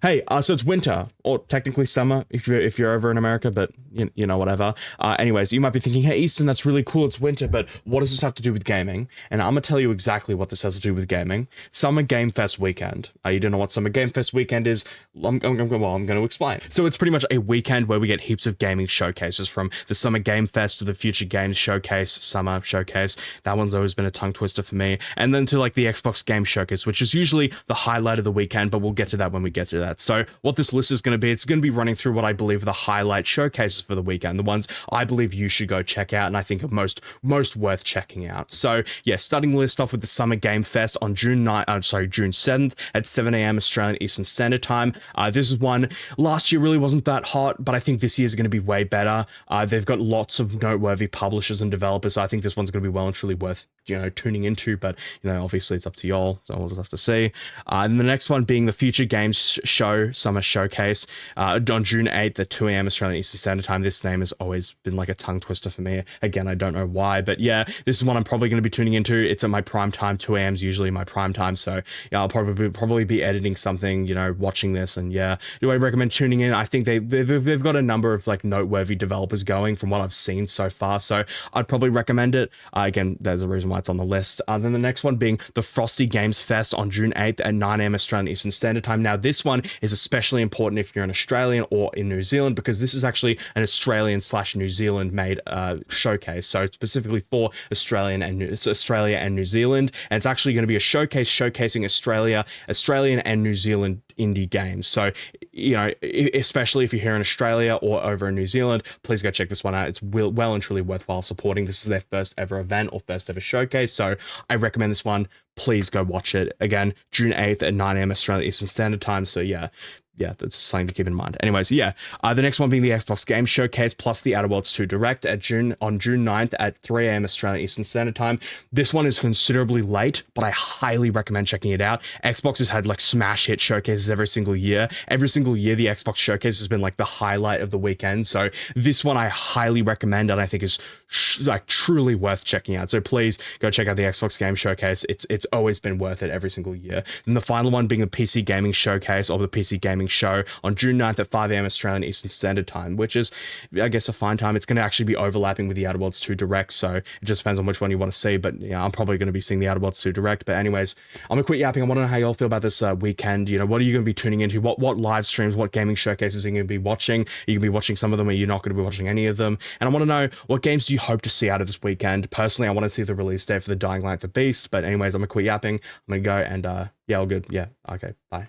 Hey, so it's winter, or technically summer if you're over in America, but you know whatever. Anyways, you might be thinking, hey Easton, that's really cool. It's winter, but what does this have to do with gaming? And I'm gonna tell you exactly what this has to do with gaming. Summer Game Fest weekend. You don't know what Summer Game Fest weekend is? I'm going to explain. So it's pretty much a weekend where we get heaps of gaming showcases, from the Summer Game Fest to the Future Games Showcase, Summer Showcase. That one's always been a tongue twister for me. And then to like the Xbox Game Showcase, which is usually the highlight of the weekend, but we'll get to that when we get to that. So what this list is going to be, it's going to be running through what I believe are the highlight showcases for the weekend, the ones I believe you should go check out and I think are most worth checking out. So yeah, starting the list off with the Summer Game Fest on June 7th at 7 a.m. Australian Eastern Standard Time. This is one, last year really wasn't that hot, but I think this year is going to be way better. They've got lots of noteworthy publishers and developers, so I think this one's going to be well and truly worth tuning into, but obviously it's up to y'all, so we'll just have to see. And the next one being the Future Games Show Summer Showcase on June 8th at 2 a.m. Australian Eastern Standard Time. This name has always been like a tongue twister for me. Again, I don't know why, but yeah, this is one I'm probably going to be tuning into. It's at my prime time. 2 a.m. is usually my prime time, so yeah, I'll probably be editing something, watching this. And yeah, do I recommend tuning in? I think they've got a number of like noteworthy developers going from what I've seen so far, so I'd probably recommend it. Again, there's a reason why it's on the list. Then the next one being the Frosty Games Fest on June 8th at 9 a.m. Australian Eastern Standard Time. Now, this one is especially important if you're an Australian or in New Zealand, because this is actually an Australian/New Zealand made showcase. So specifically for Australia and New Zealand, and it's actually going to be a showcase showcasing Australian and New Zealand indie games. So, especially if you're here in Australia or over in New Zealand, please go check this one out. It's well and truly worthwhile supporting. This is their first ever event or first ever showcase, so I recommend this one. Please go watch it. Again, June 8th at 9 a.m. Australian Eastern Standard Time. So yeah, that's something to keep in mind. Anyways, yeah, the next one being the Xbox Game Showcase plus the Outer Worlds 2 Direct on June 9th at 3 a.m. Australian Eastern Standard Time. This one is considerably late, but I highly recommend checking it out. Xbox has had like smash hit showcases every single year. Every single year, the Xbox Showcase has been like the highlight of the weekend. So this one I highly recommend, and I think is like truly worth checking out. So please go check out the Xbox Game Showcase. It's always been worth it every single year. And the final one being the PC Gaming Showcase, or the PC Gaming Show on June 9th at 5 a.m. Australian Eastern Standard Time, which is, I guess, a fine time. It's going to actually be overlapping with the Outer Worlds 2 Direct, so it just depends on which one you want to see, but yeah, I'm probably going to be seeing the Outer Worlds 2 Direct. But anyways, I'm going to quit yapping. I want to know how y'all feel about this weekend. What are you going to be tuning into? What live streams, what gaming showcases are you going to be watching? Are you going to be watching some of them, or you're not going to be watching any of them? And I want to know, what games do you hope to see out of this weekend? Personally, I want to see the release date for the Dying Light: The Beast, but anyways, I'm going to quit yapping. I'm going to go and, yeah, all good. Yeah, okay, bye.